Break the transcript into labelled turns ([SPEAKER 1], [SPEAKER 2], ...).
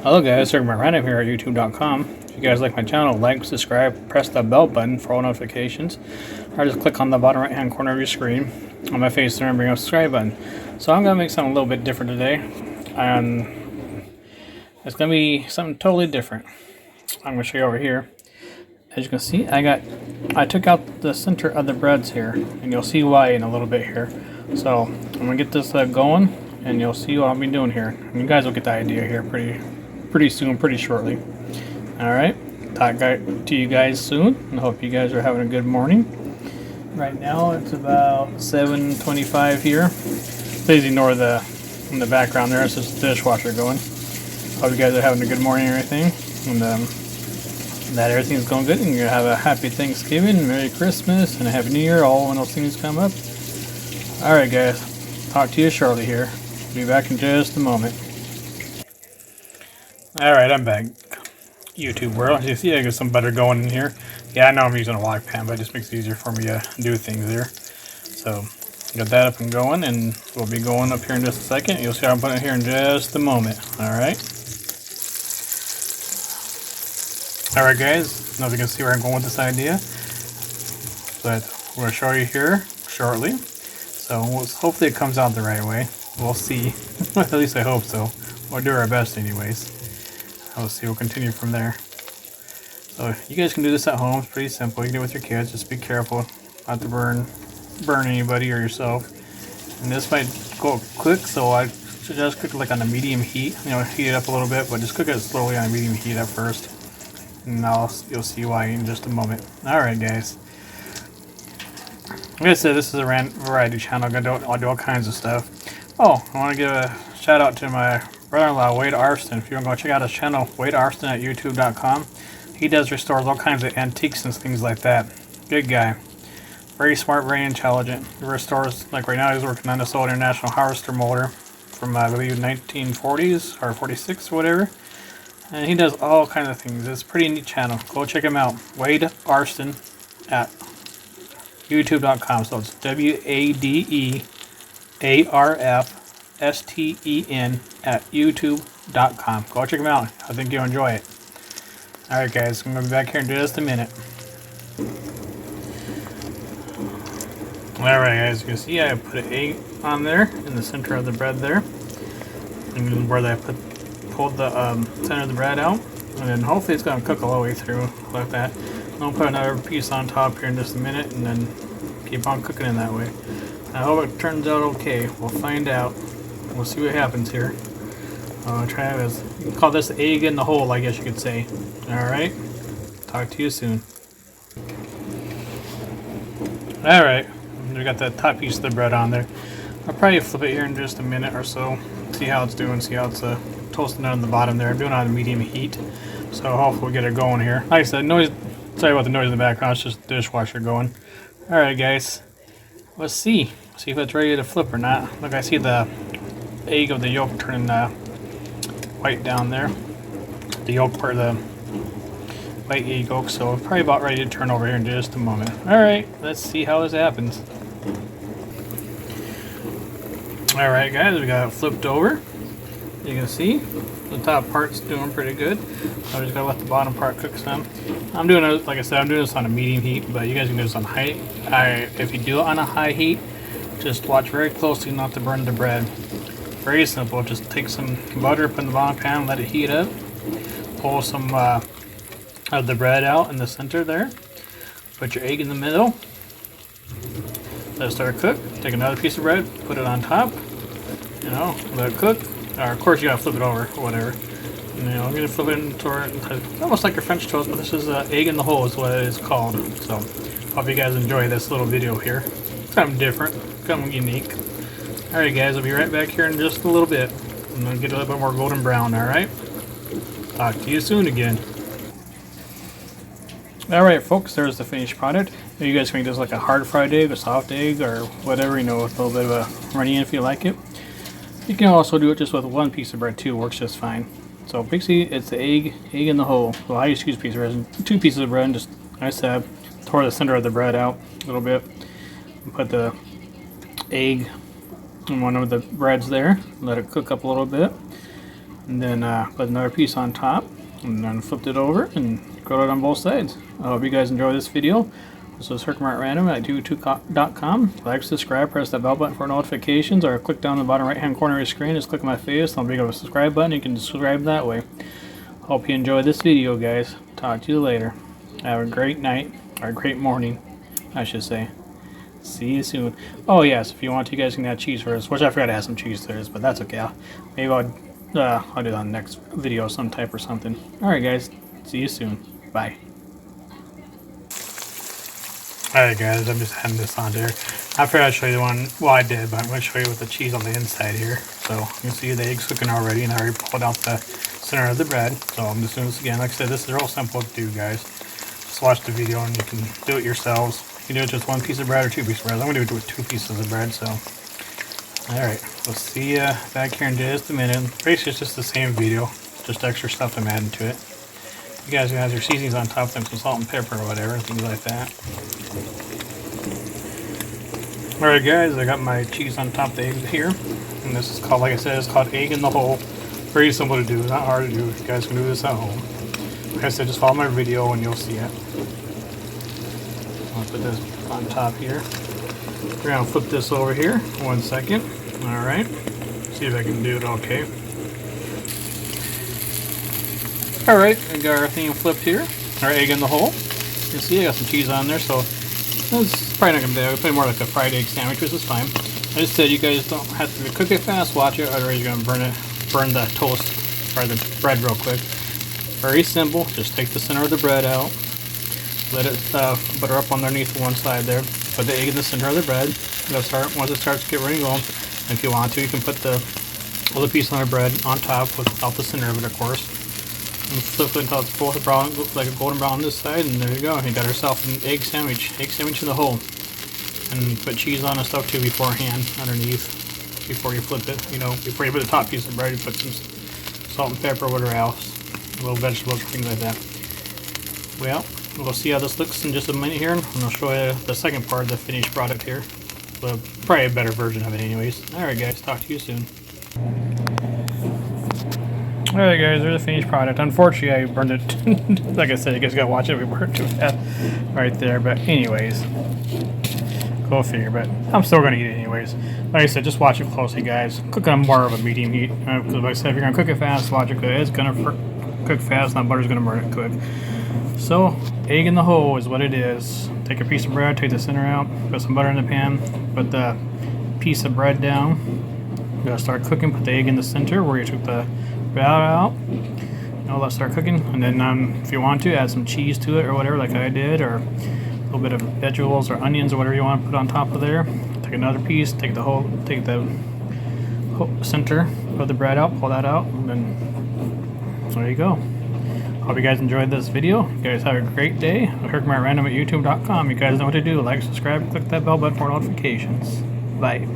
[SPEAKER 1] Hello guys, Herkimer At Random here at YouTube.com. If you guys like my channel, like, subscribe, press the bell button for all notifications, or just click on the bottom right hand corner of your screen on my face there and bring up the subscribe button. So I'm going to make something a little bit different today, and it's going to be something totally different. I'm going to show you over here. As you can see, I took out the center of the breads here, and you'll see why in a little bit here. So I'm going to get this going, and you'll see what I'll be doing here. And you guys will get the idea here pretty soon, pretty shortly. Alright, talk to you guys soon, and hope you guys are having a good morning. Right now it's about 7:25 here. Please ignore in the background there, it's just the dishwasher going. Hope you guys are having a good morning and everything, and that everything's going good, and you have a happy Thanksgiving, Merry Christmas, and a Happy New Year, all when those things come up. Alright guys, talk to you shortly here. Be back in just a moment. Alright, I'm back. YouTube world. You see I got some butter going in here. Yeah, I know I'm using a wok pan, but it just makes it easier for me to do things here. So, got that up and going, and we'll be going up here in just a second. You'll see how I'm putting it here in just a moment. Alright. Alright guys, now you can see where I'm going with this idea. But we're going to show you here shortly. So hopefully it comes out the right way. We'll see. At least I hope so. We'll do our best anyways. We'll see, we'll continue from there. So you guys can do this at home, it's pretty simple. You can do it with your kids, just be careful not to burn anybody or yourself. And this might go quick, so I should just cook it like on a medium heat. You know, heat it up a little bit, but just cook it slowly on a medium heat at first. And you'll see why in just a moment. Alright guys. Like I said, this is a variety channel. I'll do all kinds of stuff. Oh, I want to give a shout out to my brother-in-law, Wade Arston. If you want to go check out his channel, Wade Arston at YouTube.com. He restores all kinds of antiques and things like that. Good guy. Very smart, very intelligent. He restores, like right now he's working on this old International Harvester motor from I believe 1940s or 46 or whatever. And he does all kinds of things. It's a pretty neat channel. Go check him out. Wade Arston at YouTube.com. So it's WADEARFSTEN at YouTube.com. Go check them out. I think you'll enjoy it. Alright guys, I'm going to be back here in just a minute. Alright guys, you can see I put an egg on there in the center of the bread there. And where I pulled the center of the bread out. And then hopefully it's going to cook all the way through like that. I'll put another piece on top here in just a minute and then keep on cooking in that way. I hope it turns out okay. We'll find out. We'll see what happens here. Travis, you can call this the egg in the hole, I guess you could say. Alright. Talk to you soon. Alright. We got the top piece of the bread on there. I'll probably flip it here in just a minute or so. See how it's doing. See how it's toasting on the bottom there. I'm doing it on a medium heat. So hopefully we'll get it going here. Like I said, sorry about the noise in the background. It's just the dishwasher going. Alright guys. Let's see. See if it's ready to flip or not. Look, I see the egg of the yolk turning white down there. The yolk part of the white egg yolk. So it's probably about ready to turn over here in just a moment. Alright, let's see how this happens. Alright guys, we got it flipped over. You can see the top part's doing pretty good. I just gotta let the bottom part cook some. I'm doing it, like I said, I'm doing this on a medium heat, but you guys can do this on high. If you do it on a high heat, just watch very closely not to burn the bread. Very simple. Just take some butter, put in the bottom pan, let it heat up. Pull some of the bread out in the center there. Put your egg in the middle. Let it start to cook. Take another piece of bread, put it on top. You know, let it cook. Or of course you gotta flip it over or whatever. You know, I'm gonna flip it into almost like a French toast, but this is egg in the hole is what it is called. So hope you guys enjoy this little video here. Something different, something unique. Alright guys, I'll be right back here in just a little bit. I'm gonna get a little bit more golden brown, alright? Talk to you soon again. Alright folks, there's the finished product. You guys can make this like a hard fried egg, a soft egg, or whatever, you know, with a little bit of a runny in if you like it. You can also do it just with one piece of bread too, works just fine. So basically it's the egg in the hole. Well, I use two pieces of bread, two pieces of bread, and just, like I said, tore the center of the bread out a little bit. And put the egg in one of the breads there, let it cook up a little bit. and then put another piece on top, and then flipped it over and grilled it on both sides. I hope you guys enjoy this video. This is Herkimer At Random at youtube.com. Like, subscribe, press that bell button for notifications, or click down the bottom right hand corner of your screen. Just click on my face, I'll bring up a subscribe button. You can subscribe that way. Hope you enjoyed this video, guys. Talk to you later. Have a great night, or a great morning, I should say. See you soon. Oh yes, if you want to, you guys can add cheese first, which I forgot to add some cheese to this, but that's okay. Maybe I'll do that on the next video, some type or something. Alright guys, see you soon. Bye. Alright guys, I'm just adding this on there. I forgot to show you the one, well I did, but I'm going to show you with the cheese on the inside here. So you can see the eggs cooking already, and I already pulled out the center of the bread. So I'm just doing this again. Like I said, this is real simple to do, guys. Just watch the video and you can do it yourselves. You can do it with just one piece of bread or two pieces of bread. I'm going to do it with 2 pieces of bread, so. Alright, we'll see you back here in just a minute. Basically, it's just the same video, just extra stuff I'm adding to it. You guys can have your seasonings on top of them, some salt and pepper or whatever, things like that. Alright guys, I got my cheese on top of the eggs here. And this is called, like I said, it's called egg in the hole. Very simple to do, not hard to do. You guys can do this at home. Like I said, just follow my video and you'll see it. I'll put this on top here. We're going to flip this over here. 1 second. Alright. See if I can do it okay. Alright, I got our thing flipped here. Our egg in the hole. You can see I got some cheese on there, so it's probably not going to be bad. We'll play more like a fried egg sandwich, which is fine. I just said you guys don't have to cook it fast, watch it, otherwise you're going to burn the toast, or the bread real quick. Very simple. Just take the center of the bread out. Let it butter up underneath one side there. Put the egg in the center of the bread. Once it starts to get ready to go, and if you want to, you can put the other piece on the bread on top without the center of it, of course. And flip it until it's both brown, like a golden brown on this side, and there you go. You got yourself an egg sandwich in the hole. And put cheese on and stuff too beforehand underneath, before you flip it. You know, before you put the top piece of bread, you put some salt and pepper, whatever else, little vegetables, things like that. Well, we'll see how this looks in just a minute here, and I'll show you the second part of the finished product here. But probably a better version of it anyways. Alright guys, talk to you soon. Alright guys, there's the finished product. Unfortunately, I burned it. Like I said, you guys gotta watch it. We burned too fast right there. But anyways, go figure. But I'm still gonna eat it anyways. Like I said, just watch it closely, guys. Cook on more of a medium heat. Because like I said, if you're gonna cook it fast, watch it cook. It's gonna cook fast, and the butter's gonna burn it quick. So, egg in the hole is what it is. Take a piece of bread, take the center out, put some butter in the pan, put the piece of bread down. You're gonna start cooking, put the egg in the center where you took the bread out. Now let's start cooking, and then if you want to, add some cheese to it or whatever, like I did, or a little bit of vegetables or onions or whatever you want to put on top of there. Take another piece, take the center of the bread out, pull that out, and then there you go. Hope you guys enjoyed this video. You guys have a great day. Herkimer At Random at youtube.com. You guys know what to do. Like, subscribe, click that bell button for notifications. Bye.